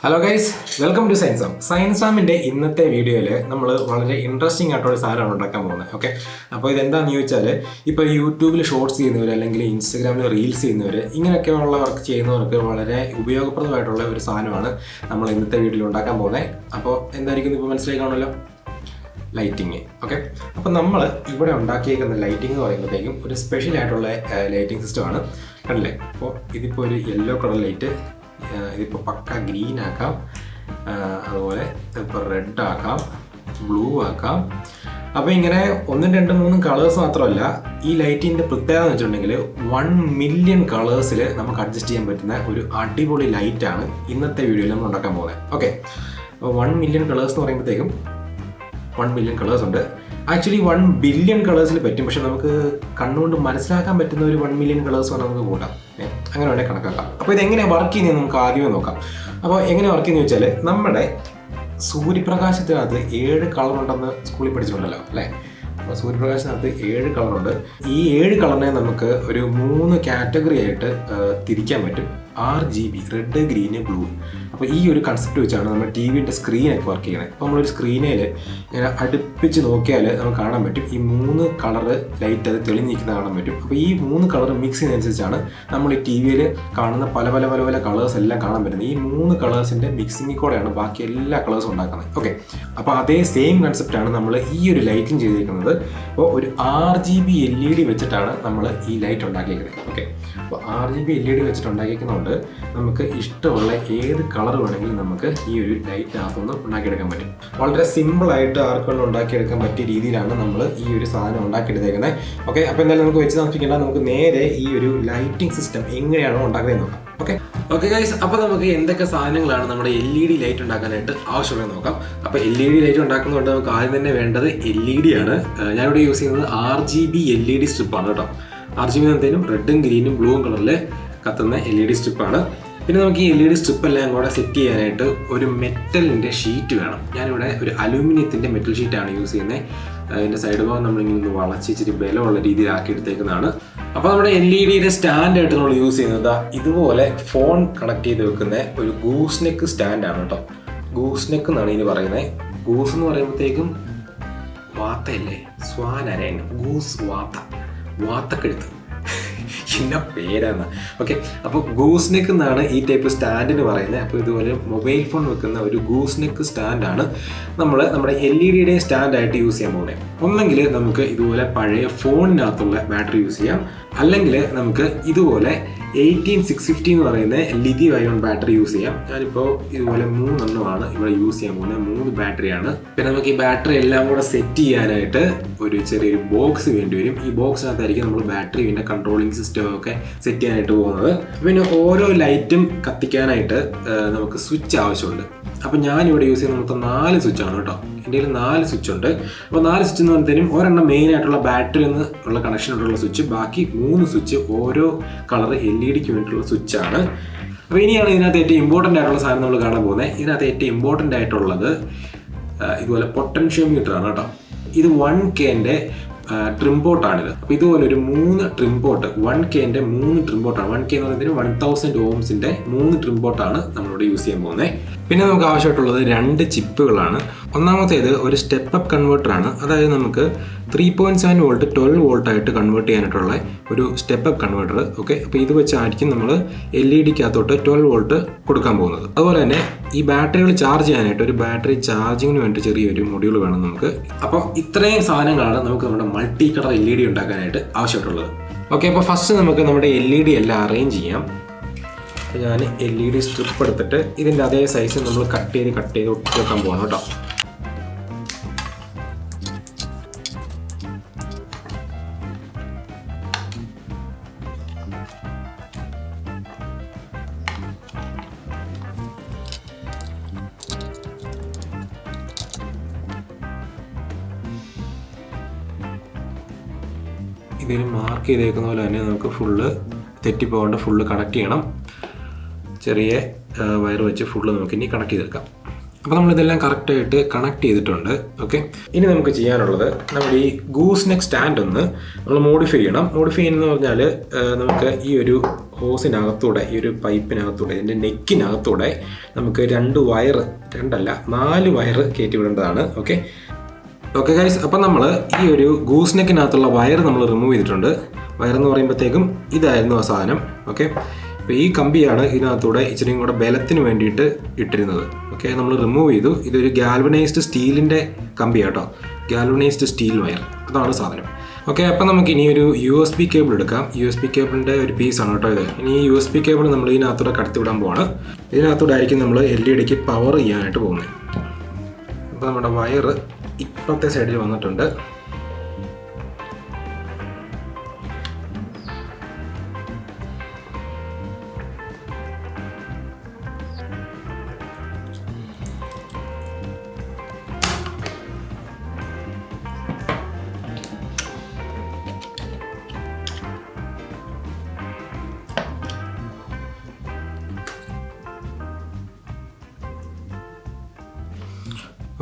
Hello guys, welcome to സയൻസാം. സയൻസാമിൻ്റെ ഇന്നത്തെ വീഡിയോയിൽ നമ്മൾ വളരെ ഇൻട്രസ്റ്റിംഗ് ആയിട്ടുള്ള സാധനമാണ് ഉണ്ടാക്കാൻ പോകുന്നത്. ഓക്കെ, അപ്പോൾ ഇതെന്താണെന്ന് ചോദിച്ചാൽ, ഇപ്പോൾ യൂട്യൂബിൽ ഷോർട്സ് ചെയ്യുന്നവർ അല്ലെങ്കിൽ ഇൻസ്റ്റഗ്രാമിൽ റീൽസ് ചെയ്യുന്നവർ, ഇങ്ങനെയൊക്കെയുള്ള വർക്ക് ചെയ്യുന്നവർക്ക് വളരെ ഉപയോഗപ്രദമായിട്ടുള്ള ഒരു സാധനമാണ് നമ്മൾ ഇന്നത്തെ വീഡിയോയിൽ ഉണ്ടാക്കാൻ പോകുന്നത്. അപ്പോൾ എന്തായിരിക്കും ഇപ്പോൾ മനസ്സിലായി കാണുമല്ലോ, ലൈറ്റിങ്. ഓക്കെ, അപ്പോൾ നമ്മൾ ഇവിടെ ഉണ്ടാക്കിയേക്കുന്ന ലൈറ്റിംഗ് എന്ന് പറയുമ്പോഴത്തേക്കും ഒരു സ്പെഷ്യൽ ആയിട്ടുള്ള ലൈറ്റിംഗ് സിസ്റ്റമാണ്. കണ്ടില്ലേ? അപ്പോൾ ഇതിപ്പോൾ ഒരു യെല്ലോ കളർ ലൈറ്റ്, ഇതിപ്പോൾ പക്ക ഗ്രീൻ ആക്കാം, അതുപോലെ ഇപ്പോൾ റെഡ് ആക്കാം, ബ്ലൂ ആക്കാം. അപ്പോൾ ഇങ്ങനെ 1, 2, 3 കളേഴ്സ് മാത്രമല്ല, ഈ ലൈറ്റിൻ്റെ പ്രത്യേകത എന്ന് വെച്ചിട്ടുണ്ടെങ്കിൽ 1 മില്യൺ കളേഴ്സിൽ നമുക്ക് അഡ്ജസ്റ്റ് ചെയ്യാൻ പറ്റുന്ന ഒരു അടിപൊളി ലൈറ്റാണ് ഇന്നത്തെ വീഡിയോയിൽ നമ്മൾ ഉണ്ടാക്കാൻ പോകുന്നത്. ഓക്കെ, അപ്പോൾ 1 മില്യൺ കളേഴ്സ് എന്ന് പറയുമ്പോഴത്തേക്കും 1 മില്യൺ കളേഴ്സ് ഉണ്ട്. ആക്ച്വലി 1 ബില്യൺ കളേഴ്സിൽ പറ്റും, പക്ഷെ നമുക്ക് കണ്ണുകൊണ്ട് മനസ്സിലാക്കാൻ പറ്റുന്ന ഒരു 1 മില്യൺ കളേഴ്സ് വേണം നമുക്ക് കൂട്ടാം. അങ്ങനെ വേണേൽ കണക്കാക്കാം. അപ്പോൾ ഇതെങ്ങനെയാണ് വർക്ക് ചെയ്യുന്നത് നമുക്ക് ആദ്യമേ നോക്കാം. അപ്പോൾ എങ്ങനെ വർക്ക് ചെയ്യുന്നത് വെച്ചാൽ, നമ്മുടെ സൂര്യപ്രകാശത്തിനകത്ത് 7 കളറുണ്ടെന്ന് സ്കൂളിൽ പഠിച്ചിട്ടുണ്ടല്ലോ അല്ലേ? അപ്പോൾ സൂര്യപ്രകാശത്തിനകത്ത് 7 കളറുണ്ട്. ഈ 7 കളറിനെ നമുക്ക് ഒരു 3 കാറ്റഗറി ആയിട്ട് തിരിക്കാൻ പറ്റും. RGB, red, green, blue. അപ്പോൾ ഈ ഒരു കൺസെപ്റ്റ് വെച്ചാണ് നമ്മൾ ടി വിൻ്റെ സ്ക്രീനൊക്കെ വർക്ക് ചെയ്യുന്നത്. അപ്പോൾ നമ്മളൊരു സ്ക്രീനിൽ ഇങ്ങനെ അടുപ്പിച്ച് നോക്കിയാൽ നമുക്ക് കാണാൻ പറ്റും ഈ 3 കളറ് ലൈറ്റ് അത് തെളിഞ്ഞിരിക്കുന്ന കാണാൻ പറ്റും. അപ്പോൾ ഈ 3 കളർ മിക്സ് ചെയ്യുന്നതനുസരിച്ചാണ് നമ്മൾ ഈ ടി വിയിൽ കാണുന്ന പല പല പല പല കളേഴ്സ് എല്ലാം കാണാൻ പറ്റുന്നത്. ഈ 3 കളേഴ്സിൻ്റെ മിക്സിങ്ങിൽ കൂടെയാണ് ബാക്കി എല്ലാ കളേഴ്സും ഉണ്ടാക്കുന്നത്. ഓക്കെ, അപ്പോൾ അതേ സെയിം കൺസെപ്റ്റാണ് നമ്മൾ ഈ ഒരു ലൈറ്റിംഗ് ചെയ്തിരിക്കുന്നത്. അപ്പോൾ ഒരു RGB LED വെച്ചിട്ടാണ് നമ്മൾ ഈ ലൈറ്റ് ഉണ്ടാക്കിയിരിക്കുന്നത്. ഓക്കെ, അപ്പോൾ RGB LED വെച്ചിട്ട് ഉണ്ടാക്കിയിരിക്കുന്നതുകൊണ്ട് നമുക്ക് ഇഷ്ടമുള്ള ഏത് കളർ വേണമെങ്കിലും നമുക്ക് ഈ ഒരു ലൈറ്റിനകത്തുനിന്ന് ഉണ്ടാക്കിയെടുക്കാൻ പറ്റും. വളരെ സിമ്പിളായിട്ട് ആർക്കും ഉണ്ടാക്കിയെടുക്കാൻ പറ്റിയ രീതിയിലാണ് നമ്മൾ ഈ ഒരു സാധനം ഉണ്ടാക്കിയെടുത്തേക്കുന്നത്. ഓക്കെ, അപ്പോൾ എന്തായാലും നമുക്ക് വെച്ച് താമസിക്കേണ്ട, നമുക്ക് നേരെ ഈ ഒരു ലൈറ്റിംഗ് സിസ്റ്റം എങ്ങനെയാണോ ഉണ്ടാക്കുന്നത് നോക്കാം. ഓക്കെ ഗൈസ്, അപ്പോൾ നമുക്ക് എന്തൊക്കെ സാധനങ്ങളാണ് നമ്മുടെ LED ലൈറ്റ് ഉണ്ടാക്കാനായിട്ട് ആവശ്യമുള്ളത് നോക്കാം. അപ്പോൾ LED ലൈറ്റ് ഉണ്ടാക്കുന്നതുകൊണ്ട് നമുക്ക് ആദ്യം തന്നെ വേണ്ടത് LED ആണ്. ഞാനിവിടെ യൂസ് ചെയ്യുന്നത് RGB LED സ്ട്രിപ്പാണ് കേട്ടോ. RGB എന്തേലും റെഡും ഗ്രീനും ബ്ലൂവും കളറിൽ കത്തുന്ന LED സ്ട്രിപ്പാണ്. പിന്നെ നമുക്ക് ഈ LED സ്ട്രിപ്പ് എല്ലാം കൂടെ സെറ്റ് ചെയ്യാനായിട്ട് ഒരു മെറ്റലിൻ്റെ ഷീറ്റ് വേണം. ഞാനിവിടെ ഒരു അലൂമിനിയത്തിൻ്റെ മെറ്റൽ ഷീറ്റാണ് യൂസ് ചെയ്യുന്നത്. അതിൻ്റെ സൈഡ് ഭാഗം നമ്മളിങ്ങനെ വളച്ച് ഇച്ചിരി ബലമുള്ള രീതിയിലാക്കി എടുത്തേക്കുന്നതാണ്. അപ്പോൾ നമ്മുടെ LEDയുടെ സ്റ്റാൻഡായിട്ട് നമ്മൾ യൂസ് ചെയ്യുന്നത് ഇതുപോലെ ഫോൺ കണക്ട് ചെയ്ത് വെക്കുന്ന ഒരു ഗൂസ് നെക്ക് സ്റ്റാൻഡാണ് കേട്ടോ. ഗൂസ് നെക്ക് എന്നാണ് ഇതിന് പറയുന്നത്. ഗൂസ് എന്ന് പറയുമ്പോഴത്തേക്കും വാത്തയല്ലേ, സ്വാനരയൻ, ഗൂസ് വാത്ത, വാത്തക്കെടുത്ത് ഇന്ന പേരാണ്. ഓക്കെ, അപ്പോൾ ഗൂസ് നെക്ക് എന്നാണ് ഈ ടൈപ്പ് സ്റ്റാൻഡിന് പറയുന്നത്. അപ്പോൾ ഇതുപോലെ മൊബൈൽ ഫോൺ വെക്കുന്ന ഒരു ഗൂസ് നെക്ക് സ്റ്റാൻഡാണ് നമ്മൾ നമ്മുടെ LEDയുടെ സ്റ്റാൻഡായിട്ട് യൂസ് ചെയ്യാൻ പോകുന്നത്. ഒന്നെങ്കിൽ നമുക്ക് ഇതുപോലെ പഴയ ഫോണിനകത്തുള്ള ബാറ്ററി യൂസ് ചെയ്യാം, അല്ലെങ്കിൽ നമുക്ക് ഇതുപോലെ 18650 എന്ന് പറയുന്ന ലിഥിയം അയോൺ ബാറ്ററി യൂസ് ചെയ്യാം. ഞാനിപ്പോൾ ഇതുപോലെ 3 എണ്ണമാണ് ഇവിടെ യൂസ് ചെയ്യാൻ പോകുന്നത്. 3 ബാറ്ററിയാണ്. പിന്നെ നമുക്ക് ഈ ബാറ്ററി എല്ലാം കൂടെ സെറ്റ് ചെയ്യാനായിട്ട് ഒരു ചെറിയൊരു ബോക്സ് വേണ്ടി വരും. ഈ ബോക്സിനകത്തായിരിക്കും നമ്മൾ ബാറ്ററി പിന്നെ കൺട്രോളിങ് സിസ്റ്റം ഒക്കെ സെറ്റ് ചെയ്യാനായിട്ട് പോകുന്നത്. പിന്നെ ഓരോ ലൈറ്റും കത്തിക്കാനായിട്ട് നമുക്ക് സ്വിച്ച് ആവശ്യമുണ്ട്. അപ്പോൾ ഞാനിവിടെ യൂസ് ചെയ്യുന്ന മൊത്തം 4 സ്വിച്ചാണ് കേട്ടോ. എൻ്റെ കയ്യിൽ 4 സ്വിച്ച് ഉണ്ട്. അപ്പോൾ 4 സ്വിച്ച് എന്ന് പറയുന്നതിനും ഒരെണ്ണം മെയിനായിട്ടുള്ള ബാറ്ററി എന്നുള്ള കണക്ഷനായിട്ടുള്ള സ്വിച്ച്, ബാക്കി 3 സ്വിച്ച് ഓരോ കളർ LEDക്ക് വേണ്ടിയിട്ടുള്ള സ്വിച്ചാണ്. അപ്പോൾ ഇനിയാണ് ഇതിനകത്ത് ഏറ്റവും ഇമ്പോർട്ടൻ്റ് ആയിട്ടുള്ള സാധനം നമ്മൾ കാണാൻ പോകുന്നത്. ഇതിനകത്ത് ഏറ്റവും ഇമ്പോർട്ടൻ്റ് ആയിട്ടുള്ളത് ഇതുപോലെ പൊട്ടൻഷ്യോമീറ്ററാണ് കേട്ടോ. ഇത് 1Kൻ്റെ ട്രിംപോർട്ടാണിത്. അപ്പോൾ ഇതുപോലെ ഒരു 3 ട്രിംപോർട്ട്, 1Kൻ്റെ 3 ട്രിംപോർട്ടാണ്. 1K എന്ന് പറയുന്നതിന് 1000 ohmsൻ്റെ 3 ട്രിംപോർട്ടാണ് നമ്മളിവിടെ യൂസ് ചെയ്യാൻ പോകുന്നത്. പിന്നെ നമുക്ക് ആവശ്യമായിട്ടുള്ളത് 2 ചിപ്പുകളാണ്. ഒന്നാമത്തേത് ഒരു സ്റ്റെപ്പ് അപ്പ് കൺവേർട്ടറാണ്. അതായത് നമുക്ക് 3.7 വോൾട്ട് 12 വോൾട്ടായിട്ട് കൺവേർട്ട് ചെയ്യാനായിട്ടുള്ള ഒരു സ്റ്റെപ്പ് അപ്പ് കൺവേർട്ടർ. ഓക്കെ, അപ്പോൾ ഇത് വെച്ചായിരിക്കും നമ്മൾ LEDക്കകത്തോട്ട് 12 വോൾട്ട് കൊടുക്കാൻ പോകുന്നത്. അതുപോലെ തന്നെ ഈ ബാറ്ററികൾ ചാർജ് ചെയ്യാനായിട്ട് ഒരു ബാറ്ററി ചാർജിങ്ങിന് വേണ്ടി ചെറിയൊരു മൊഡ്യൂൾ വേണം നമുക്ക്. അപ്പോൾ ഇത്രയും സാധനങ്ങളാണ് നമുക്ക് നമ്മുടെ മൾട്ടി കളർ LED ഉണ്ടാക്കാനായിട്ട് ആവശ്യമായിട്ടുള്ളത്. ഓക്കെ, അപ്പോൾ ഫസ്റ്റ് നമുക്ക് നമ്മുടെ LED എല്ലാം അറേഞ്ച് ചെയ്യാം. അപ്പോൾ ഞാൻ LED സ്ട്രിപ്പ് എടുത്തിട്ട് ഇതിൻ്റെ അതേ സൈസ് നമ്മൾ കട്ട് ചെയ്ത് ഒട്ടി വെക്കാൻ പോകണം കേട്ടോ. ഇതിൽ മാർക്ക് ചെയ്തേക്കുന്ന പോലെ തന്നെ നമുക്ക് ഫുള്ള് തെറ്റിപ്പോകാണ്ട് ഫുള്ള് കണക്ട് ചെയ്യണം. ചെറിയ വയർ വെച്ച് ഫുള്ള് നമുക്ക് ഇനി കണക്ട് ചെയ്തെടുക്കാം. അപ്പോൾ നമ്മളിതെല്ലാം കറക്റ്റായിട്ട് കണക്ട് ചെയ്തിട്ടുണ്ട്. ഓക്കെ, ഇനി നമുക്ക് ചെയ്യാനുള്ളത് നമ്മുടെ ഈ ഗൂസ് നെക്ക് സ്റ്റാൻഡ് ഒന്ന് നമ്മൾ മോഡിഫൈ ചെയ്യണം. മോഡിഫൈ ചെയ്യുന്നതെന്ന് പറഞ്ഞാൽ നമുക്ക് ഈ ഒരു ഹോസിനകത്തൂടെ, ഈ ഒരു പൈപ്പിനകത്തൂടെ, ഇതിൻ്റെ നെക്കിനകത്തൂടെ നമുക്ക് 2 വയർ, 2 അല്ല 4 വയർ കയറ്റി വിടേണ്ടതാണ്. ഓക്കെ ഗൈസ്, അപ്പം നമ്മൾ ഈ ഒരു ഗൂസ് നെക്കിനകത്തുള്ള വയർ നമ്മൾ റിമൂവ് ചെയ്തിട്ടുണ്ട്. വയറെന്ന് പറയുമ്പോഴത്തേക്കും ഇതായിരുന്നു ആ സാധനം. ഓക്കെ, അപ്പോൾ ഈ കമ്പിയാണ് ഇതിനകത്തൂടെ ഇച്ചിരിയും കൂടെ ബലത്തിന് വേണ്ടിയിട്ട് ഇട്ടിരുന്നത്. ഓക്കെ, നമ്മൾ റിമൂവ് ചെയ്തു. ഇതൊരു ഗാൽവനൈസ്ഡ് സ്റ്റീലിൻ്റെ കമ്പിയാണ് കേട്ടോ, ഗാൽവനൈസ്ഡ് സ്റ്റീൽ വയർ, അതാണ് സാധനം. ഓക്കെ, അപ്പം നമുക്ക് ഇനി ഒരു USB കേബിൾ എടുക്കാം. USB കേബിളിൻ്റെ ഒരു പീസാണ് കേട്ടോ ഇത്. ഇനി ഈ USB കേബിൾ നമ്മൾ ഇതിനകത്തൂടെ കടത്തി വിടാൻ പോവാണ്. ഇതിനകത്തൂടെ ആയിരിക്കും നമ്മൾ LED പവർ ചെയ്യാനായിട്ട് പോകുന്നത്. അപ്പോൾ നമ്മുടെ വയർ ഇപ്പുറത്തെ സൈഡിൽ വന്നിട്ടുണ്ട്.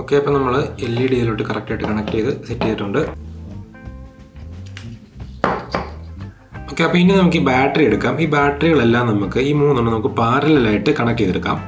ഓക്കെ, അപ്പോൾ നമ്മൾ LED കറക്റ്റായിട്ട് കണക്ട് ചെയ്ത് സെറ്റ് ചെയ്തിട്ടുണ്ട്. ഓക്കെ, അപ്പോൾ ഇനി നമുക്ക് ഈ ബാറ്ററി എടുക്കാം. ഈ ബാറ്ററികളെല്ലാം നമുക്ക് ഈ 3 നമുക്ക് പാരലായിട്ട് കണക്ട് ചെയ്തെടുക്കാം.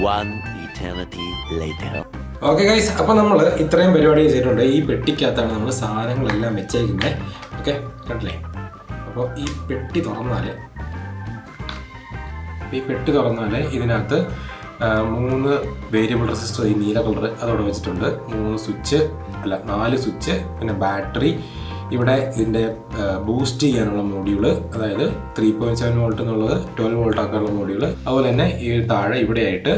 One eternity later. Okay guys, അപ്പോൾ നമ്മൾ ഇത്രയും പരിപാടി ചെയ്തിട്ടുണ്ട്. ഈ പെട്ടിക്കകത്താണ് നമ്മൾ സാധനങ്ങളെല്ലാം വെച്ചേക്കുന്നത്. ഓക്കെ, കണ്ടില്ലേ? അപ്പോൾ ഈ പെട്ടി തുറന്നാൽ ഇതിനകത്ത് 3 വേരിയബിൾ റെസിസ്റ്റർ, ഈ നീല കളർ അതോടെ വെച്ചിട്ടുണ്ട്. 4 സ്വിച്ച്, പിന്നെ ബാറ്ററി, ഇവിടെ ഇതിൻ്റെ ബൂസ്റ്റ് ചെയ്യാനുള്ള മോഡ്യൂള്, അതായത് 3.7 വോൾട്ട് എന്നുള്ളത് 12 വോൾട്ട് ആക്കാനുള്ള മോഡ്യൂള്, അതുപോലെ തന്നെ ഈ താഴെ ഇവിടെയായിട്ട്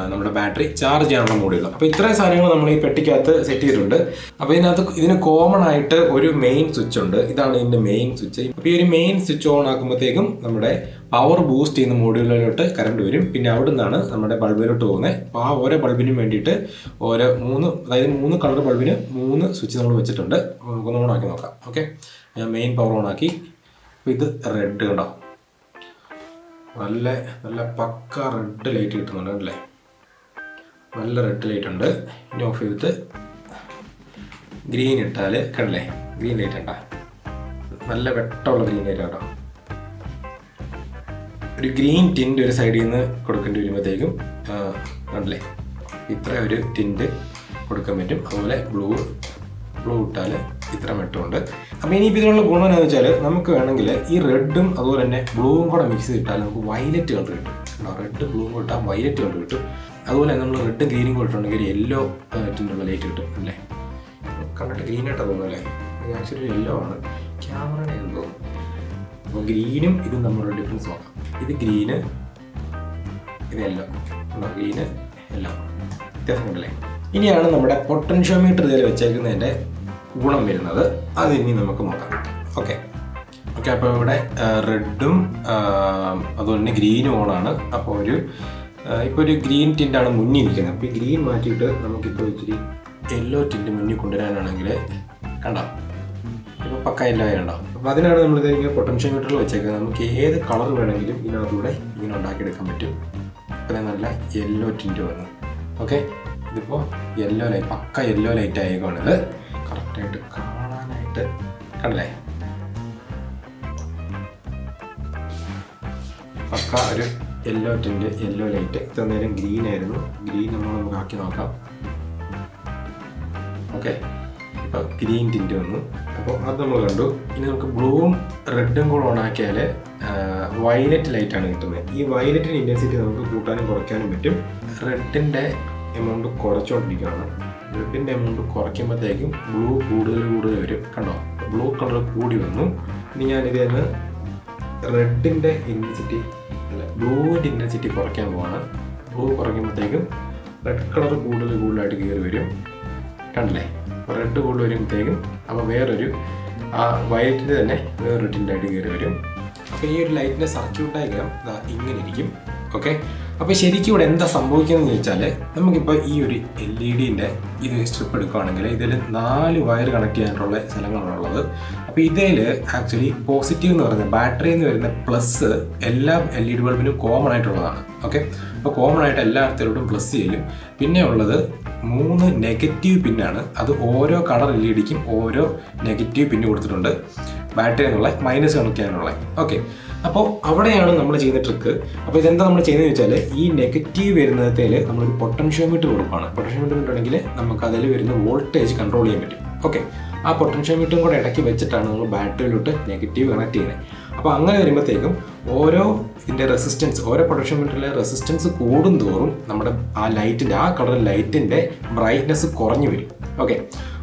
നമ്മുടെ ബാറ്ററി ചാർജ് ചെയ്യാനുള്ള മോഡ്യൂൾ. അപ്പോൾ ഇത്രയും സാധനങ്ങൾ നമ്മൾ ഈ പെട്ടിക്കകത്ത് സെറ്റ് ചെയ്തിട്ടുണ്ട്. അപ്പോൾ ഇതിന് കോമൺ ആയിട്ട് ഒരു മെയിൻ സ്വിച്ച് ഉണ്ട്. ഇതാണ് ഇതിൻ്റെ മെയിൻ സ്വിച്ച്. അപ്പോൾ ഈ ഒരു മെയിൻ സ്വിച്ച് ഓൺ ആക്കുമ്പോഴത്തേക്കും നമ്മുടെ പവർ ബൂസ്റ്റ് ചെയ്യുന്ന മോഡ്യൂളിലോട്ട് കറണ്ട് വരും. പിന്നെ അവിടെ നിന്നാണ് നമ്മുടെ ബൾബിലോട്ട് പോകുന്നത്. അപ്പോൾ ആ ഓരോ ബൾബിനും വേണ്ടിയിട്ട് 3 കളർ ബൾബിന് 3 സ്വിച്ച് നമ്മൾ വെച്ചിട്ടുണ്ട്. അപ്പോൾ നമുക്കൊന്ന് ഓൺ ആക്കി നോക്കാം. ഓക്കെ, ഞാൻ മെയിൻ പവർ ഓൺ ആക്കി. അപ്പോൾ ഇത് റെഡ് കണ്ടോ, നല്ല പക്ക റെഡ് ലൈറ്റ് കിട്ടുന്നുണ്ട് അല്ലേ? നല്ല റെഡ് ലൈറ്റ് ഉണ്ട്. ഇനി ഓഫ് ചെയ്തിട്ട് ഗ്രീൻ ഇട്ടാൽ കണ്ടല്ലേ, ഗ്രീൻ ലൈറ്റ് ഉണ്ടാ, നല്ല വെട്ടമുള്ള ഗ്രീൻ ലൈറ്റ് കേട്ടോ. ഒരു ഗ്രീൻ ടിൻ്റ് ഒരു സൈഡിൽ നിന്ന് കൊടുക്കേണ്ടി വരുമ്പോഴത്തേക്കും കണ്ടല്ലേ, ഇത്ര ഒരു ടിൻ്റ് കൊടുക്കാൻ പറ്റും. അതുപോലെ ബ്ലൂ ഇട്ടാൽ ഇത്ര വെട്ടമുണ്ട്. അപ്പോൾ ഇനിയിപ്പോൾ ഇതിനുള്ള ഗുണം എന്താണെന്ന് വെച്ചാൽ, നമുക്ക് വേണമെങ്കിൽ ഈ റെഡും അതുപോലെ തന്നെ ബ്ലൂവും കൂടെ മിക്സ് ചെയ്തിട്ടാൽ നമുക്ക് വയലറ്റ് കളർ കിട്ടും. റെഡ് ബ്ലൂ ഇട്ടാൽ വയലറ്റ് കളർ കിട്ടും. അതുപോലെ നമ്മൾ റെഡും ഗ്രീനും കൂടിയിട്ടുണ്ടെങ്കിൽ ഒരു യെല്ലോ ടിൻ്റുള്ള ലൈറ്റ് കിട്ടും അല്ലേ? കണ്ടിട്ട് ഗ്രീനായിട്ടാണ് തോന്നുന്നു അല്ലേ? ഇത് ആക്ച്വലി യെല്ലോ ആണ്, ക്യാമറയുടെ എന്ന് തോന്നുന്നു. അപ്പോൾ ഗ്രീനും ഇതും നമ്മളുടെ ഡിഫറൻസ് നോക്കാം. ഇത് ഗ്രീന്, ഇത് യെല്ലോ. ഗ്രീന് യെല്ലോ വ്യത്യാസം ഉണ്ടല്ലേ? ഇനിയാണ് നമ്മുടെ പൊട്ടൻഷ്യോമീറ്റർ ഇതിൽ വെച്ചേക്കുന്നതിൻ്റെ ഗുണം വരുന്നത്. അത് ഇനി നമുക്ക് നോക്കാം. ഓക്കെ, അപ്പോൾ ഇവിടെ റെഡും അതുപോലെ തന്നെ ഗ്രീനും ഓണാണ്. അപ്പോൾ ഇപ്പോൾ ഒരു ഗ്രീൻ ടിൻ്റാണ് മുന്നിൽ നിൽക്കുന്നത്. അപ്പോൾ ഈ ഗ്രീൻ മാറ്റിയിട്ട് നമുക്കിപ്പോൾ ഇച്ചിരി യെല്ലോ ടിൻ്റ് മുന്നിൽ കൊണ്ടുവരാനാണെങ്കിൽ കണ്ടോ, ഇപ്പോൾ പക്ക യെല്ലോ കണ്ടോ. അപ്പോൾ അതിനാണ് നമ്മളിത് ഇങ്ങനെ പൊട്ടൻഷ്യോമീറ്ററിൽ വെച്ചേക്കുന്നത്. നമുക്ക് ഏത് കളർ വേണമെങ്കിലും ഇതിനകത്തൂടെ ഇങ്ങനെ ഉണ്ടാക്കിയെടുക്കാൻ പറ്റും. അപ്പോൾ നല്ല യെല്ലോ ടിൻ്റ് വന്നു. ഓക്കെ, ഇതിപ്പോൾ യെല്ലോ ലൈറ്റ്, പക്ക യെല്ലോ ലൈറ്റ് ആയേക്കാണിത്. കറക്റ്റായിട്ട് കാണാനായിട്ട് കണ്ടല്ലേ, പക്ക ഒരു യെല്ലോ ടിൻ്റ്, യെല്ലോ ലൈറ്റ്. ഇത്ര നേരം ഗ്രീൻ ആയിരുന്നു. ഗ്രീൻ നമുക്ക് ആക്കി നോക്കാം. ഓക്കെ, ഇപ്പോൾ ഗ്രീൻ ടിൻ്റ് വന്നു. അപ്പോൾ അത് നമ്മൾ കണ്ടു. ഇനി നമുക്ക് ബ്ലൂവും റെഡും കൂടെ ഓൺ ആക്കിയാൽ വയലറ്റ് ലൈറ്റാണ് കിട്ടുന്നത്. ഈ വയലറ്റിൻ്റെ ഇൻറ്റൻസിറ്റി നമുക്ക് കൂട്ടാനും കുറയ്ക്കാനും പറ്റും. റെഡിൻ്റെ എമൗണ്ട് കുറച്ചുകൊണ്ടിരിക്കുകയാണ്. റെഡിൻ്റെ എമൗണ്ട് കുറയ്ക്കുമ്പോഴത്തേക്കും ബ്ലൂ കൂടുതൽ വരും. കണ്ടോ, ബ്ലൂ കളർ കൂടി വന്നു. ഇനി ഞാനിത് തന്നെ റെഡിൻ്റെ ഇൻറ്റൻസിറ്റി ബ്ലൂവിൻ്റെ ഇൻറ്റൻസിറ്റി കുറയ്ക്കാൻ പോവാണ്. ബ്ലൂ കുറയ്ക്കുമ്പോഴത്തേക്കും റെഡ് കളർ കൂടുതലായിട്ട് കയറി വരും. കണ്ടില്ലേ, അപ്പോൾ റെഡ് കൂടുതൽ വരുമ്പോഴത്തേക്കും അപ്പോൾ വേറൊരു വയലറ്റിൻ്റെ തന്നെ വേറൊരു ടിൻ്റായിട്ട് കയറി വരും. അപ്പോൾ ഈ ഒരു ലൈറ്റിൻ്റെ സർക്യൂട്ട് ഡയഗ്രാം ഇങ്ങനെ ഇരിക്കും. ഓക്കെ, അപ്പോൾ ശരിക്കും ഇവിടെ എന്താ സംഭവിക്കുന്നതെന്ന് ചോദിച്ചാൽ നമുക്കിപ്പോൾ ഈ ഒരു LED-ൻ്റെ ഇത് സ്ട്രിപ്പ് എടുക്കുകയാണെങ്കിൽ ഇതിൽ 4 വയർ കണക്ട് ചെയ്യാനുള്ള സ്ഥലങ്ങളാണുള്ളത്. അപ്പോൾ ഇതിൽ ആക്ച്വലി പോസിറ്റീവ് എന്ന് പറയുന്നത് ബാറ്ററിയിൽ നിന്ന് വരുന്ന പ്ലസ് എല്ലാ LED ബൾബിനും കോമൺ ആയിട്ടുള്ളതാണ്. ഓക്കെ, അപ്പോൾ കോമൺ ആയിട്ട് എല്ലായിടത്തോടും പ്ലസ് ചെയ്യും. പിന്നെ ഉള്ളത് 3 നെഗറ്റീവ് പിന്നാണ്. അത് ഓരോ കളർ LED-ക്കും ഓരോ നെഗറ്റീവ് പിന്ന് കൊടുത്തിട്ടുണ്ട്. ബാറ്ററി എന്നുള്ള മൈനസ് കണക്ട് ചെയ്യാനുള്ള. ഓക്കെ, അപ്പോൾ അവിടെയാണ് നമ്മൾ ചെയ്യുന്ന ട്രിക്ക്. അപ്പോൾ ഇതെന്താ നമ്മൾ ചെയ്യുന്നത് വെച്ചാൽ ഈ നെഗറ്റീവ് വരുന്നതിൽ നമ്മളൊരു പൊട്ടൻഷ്യോമീറ്റർ കൊടുക്കുകയാണ്. പൊട്ടൻഷ്യോമീറ്റർ ഉണ്ടെങ്കിൽ നമുക്ക് അതിൽ വരുന്ന വോൾട്ടേജ് കൺട്രോൾ ചെയ്യാൻ പറ്റും. ഓക്കെ, ആ പൊട്ടൻഷ്യോമീറ്ററും കൂടെ ഇടയ്ക്ക് വെച്ചിട്ടാണ് നമ്മൾ ബാറ്ററിയിലോട്ട് നെഗറ്റീവ് കണക്ട് ചെയ്യുന്നത്. അപ്പോൾ അങ്ങനെ വരുമ്പോഴത്തേക്കും ഓരോ ഇതിൻ്റെ റെസിസ്റ്റൻസ്, ഓരോ പൊട്ടൻഷ്യോമീറ്ററിലെ റെസിസ്റ്റൻസ് കൂടുന്തോറും നമ്മുടെ ആ ലൈറ്റിൻ്റെ, ആ കളർ ലൈറ്റിൻ്റെ ബ്രൈറ്റ്നെസ് കുറഞ്ഞു വരും. ഓക്കെ,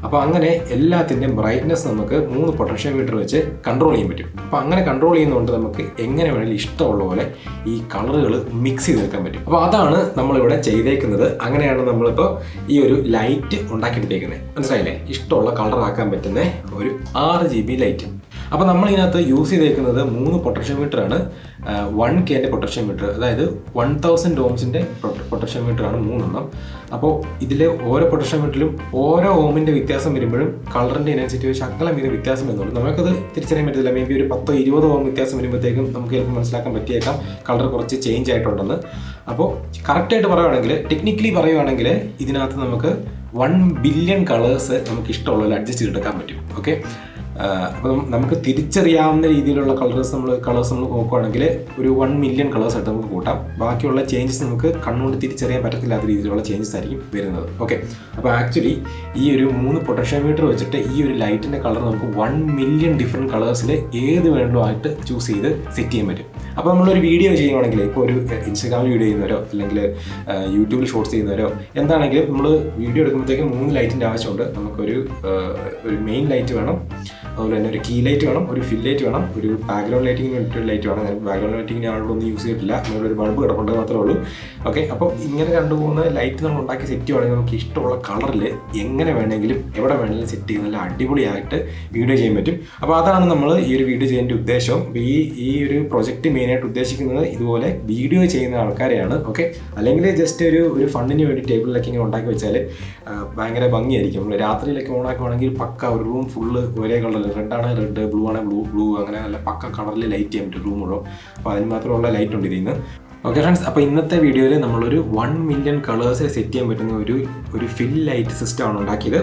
അപ്പോൾ അങ്ങനെ എല്ലാത്തിൻ്റെയും ബ്രൈറ്റ്നെസ് നമുക്ക് 3 പൊട്ടൻഷ്യോമീറ്റർ വെച്ച് കൺട്രോൾ ചെയ്യാൻ പറ്റും. അപ്പോൾ അങ്ങനെ കൺട്രോൾ ചെയ്യുന്നതുകൊണ്ട് നമുക്ക് എങ്ങനെ വേണമെങ്കിലും ഇഷ്ടമുള്ള പോലെ ഈ കളറുകൾ മിക്സ് ചെയ്തെടുക്കാൻ പറ്റും. അപ്പോൾ അതാണ് നമ്മളിവിടെ ചെയ്തേക്കുന്നത്. അങ്ങനെയാണ് നമ്മളിപ്പോൾ ഈ ഒരു ലൈറ്റ് ഉണ്ടാക്കിയെടുത്തേക്കുന്നത്. മനസ്സിലായില്ലേ? ഇഷ്ടമുള്ള കളറാക്കാൻ പറ്റുന്ന ഒരു 6 GB ലൈറ്റ്. അപ്പോൾ നമ്മൾ ഇതിനകത്ത് യൂസ് ചെയ്തേക്കുന്നത് 3 പൊട്ടൻഷ്യോമീറ്ററാണ്. 1K പൊട്ടൻഷ്യോമീറ്റർ, അതായത് 1000 ഓംസിൻ്റെ പൊട്ടൻഷ്യോമീറ്ററാണ് 3 എണ്ണം. അപ്പോൾ ഇതിൽ ഓരോ പൊട്ടൻഷ്യോമീറ്ററിലും ഓരോ ഓമിൻ്റെ വ്യത്യാസം വരുമ്പോഴും കളറിൻ്റെ ഇതിനനുസരിച്ച് ശകലം ഇത് വ്യത്യാസം വരുന്നുള്ളൂ. നമുക്കത് തിരിച്ചറിയാൻ പറ്റില്ല. മേ ബി ഒരു 10-20 ഓം വ്യത്യാസം വരുമ്പോഴത്തേക്കും നമുക്ക് ചിലപ്പോൾ മനസ്സിലാക്കാൻ പറ്റിയേക്കാം കളർ കുറച്ച് ചേഞ്ച് ആയിട്ടുണ്ടെന്ന്. അപ്പോൾ കറക്റ്റായിട്ട് പറയുകയാണെങ്കിൽ, ടെക്നിക്കലി പറയുകയാണെങ്കിൽ ഇതിനകത്ത് നമുക്ക് 1 ബില്യൺ കളേഴ്സ് നമുക്ക് ഇഷ്ടമുള്ള അഡ്ജസ്റ്റ് ചെയ്തെടുക്കാൻ പറ്റും. ഓക്കെ, അപ്പം നമുക്ക് തിരിച്ചറിയാവുന്ന രീതിയിലുള്ള കളേഴ്സ് നമ്മൾ നോക്കുകയാണെങ്കിൽ ഒരു 1 മില്യൺ കളേഴ്സ് ആയിട്ട് നമുക്ക് കൂട്ടാം. ബാക്കിയുള്ള ചേഞ്ചസ് നമുക്ക് കണ്ണുകൊണ്ട് തിരിച്ചറിയാൻ പറ്റത്തില്ലാത്ത രീതിയിലുള്ള ചേഞ്ചസ് ആയിരിക്കും വരുന്നത്. ഓക്കെ, അപ്പോൾ ആക്ച്വലി ഈ ഒരു 3 പൊട്ടൻഷ്യോമീറ്റർ വെച്ചിട്ട് ഈ ഒരു ലൈറ്റിൻ്റെ കളർ നമുക്ക് 1 മില്യൺ ഡിഫറെൻറ്റ് കളേഴ്സിൽ ഏത് വേണ്ടോ ആയിട്ട് ചൂസ് ചെയ്ത് സെറ്റ് ചെയ്യാൻ പറ്റും. അപ്പോൾ നമ്മളൊരു വീഡിയോ ചെയ്യുകയാണെങ്കിൽ, ഇപ്പോൾ ഒരു ഇൻസ്റ്റാഗ്രാമിൽ വീഡിയോ ചെയ്യുന്നവരോ അല്ലെങ്കിൽ യൂട്യൂബിൽ ഷോർട്സ് ചെയ്യുന്നവരോ എന്താണെങ്കിലും നമ്മൾ വീഡിയോ എടുക്കുമ്പോഴത്തേക്കും 3 ലൈറ്റിൻ്റെ ആവശ്യമുണ്ട്. നമുക്കൊരു മെയിൻ ലൈറ്റ് വേണം, അതുപോലെ തന്നെ ഒരു കീ ലൈറ്റ് വേണം, ഒരു ഫിൽ ലൈറ്റ് വേണം, ഒരു ബാക്ക്ഗ്രൗണ്ട് ലൈറ്റിങ്ങിന് വേണ്ടിയിട്ട് ലൈറ്റ് വേണം. ബാക്ക്ഗ്രൗണ്ട് ലൈറ്റിങ്ങിന് ആളുകളൊന്നും യൂസ് ചെയ്തിട്ടില്ല, നമ്മളൊരു ബൾബ് കിടപ്പുണ്ട് മാത്രമേ ഉള്ളൂ. ഓക്കെ, അപ്പോൾ ഇങ്ങനെ കണ്ടുപോകുന്ന ലൈറ്റ് നമ്മൾ ഉണ്ടാക്കി സെറ്റ് ചെയ്യുകയാണെങ്കിൽ നമുക്ക് ഇഷ്ടമുള്ള കളറിൽ എങ്ങനെ വേണമെങ്കിലും എവിടെ വേണമെങ്കിലും സെറ്റ് ചെയ്ത് നല്ല അടിപൊളിയായിട്ട് വീഡിയോ ചെയ്യാൻ പറ്റും. അപ്പോൾ അതാണ് നമ്മൾ ഈ ഒരു വീഡിയോ ചെയ്യുന്നതിൻ്റെ ഉദ്ദേശം. ഈ ഒരു പ്രൊജക്റ്റ് മെയിനായിട്ട് ഉദ്ദേശിക്കുന്നത് ഇതുപോലെ വീഡിയോ ചെയ്യുന്ന ആൾക്കാരെയാണ്. ഓക്കെ, അല്ലെങ്കിൽ ജസ്റ്റ് ഒരു ഫണ്ടിന് വേണ്ടി ടേബിളിലൊക്കെ ഇങ്ങനെ ഉണ്ടാക്കി വെച്ചാൽ ഭയങ്കര ഭംഗിയായിരിക്കും. നമ്മൾ രാത്രിയിലൊക്കെ ഓണാക്കുകയാണെങ്കിൽ പക്ക ഒരു റൂം ഫുള്ള് ഒരേ കളറിൽ, റെഡ് ആണ് റെഡ്, ബ്ലൂ ആണ് ബ്ലൂ, അങ്ങനെ നല്ല പക്ക കളറിൽ ലൈറ്റ് ചെയ്യാൻ പറ്റും റൂം മുഴുവൻ. അപ്പോൾ അതിന് മാത്രമുള്ള ലൈറ്റ് ഉണ്ട് ഇതിൽ നിന്ന്. ഓക്കെ ഫ്രണ്ട്സ്, അപ്പോൾ ഇന്നത്തെ വീഡിയോയിൽ നമ്മളൊരു 1 മില്യൺ കളേഴ്സ് സെറ്റ് ചെയ്യാൻ പറ്റുന്ന ഒരു ഫിൽ ലൈറ്റ് സിസ്റ്റമാണ് ഉണ്ടാക്കിയത്.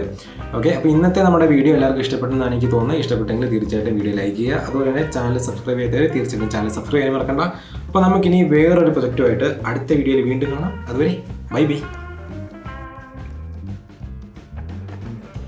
ഓക്കെ, അപ്പോൾ ഇന്നത്തെ നമ്മുടെ വീഡിയോ എല്ലാവർക്കും ഇഷ്ടപ്പെട്ടെന്നാണ് എനിക്ക് തോന്നുന്നത്. ഇഷ്ടപ്പെട്ടെങ്കിൽ തീർച്ചയായിട്ടും വീഡിയോ ലൈക്ക് ചെയ്യുക. അതുപോലെ തന്നെ ചാനൽ സബ്സ്ക്രൈബ് ചെയ്തവർ തീർച്ചയായിട്ടും ചാനൽ സബ്സ്ക്രൈബ് ചെയ്യാൻ മറക്കണ്ട. അപ്പോൾ നമുക്കിനി വേറൊരു പ്രൊജക്റ്റുമായിട്ട് അടുത്ത വീഡിയോയിൽ വീണ്ടും കാണാം. അതുവരെ ബൈ ബൈ.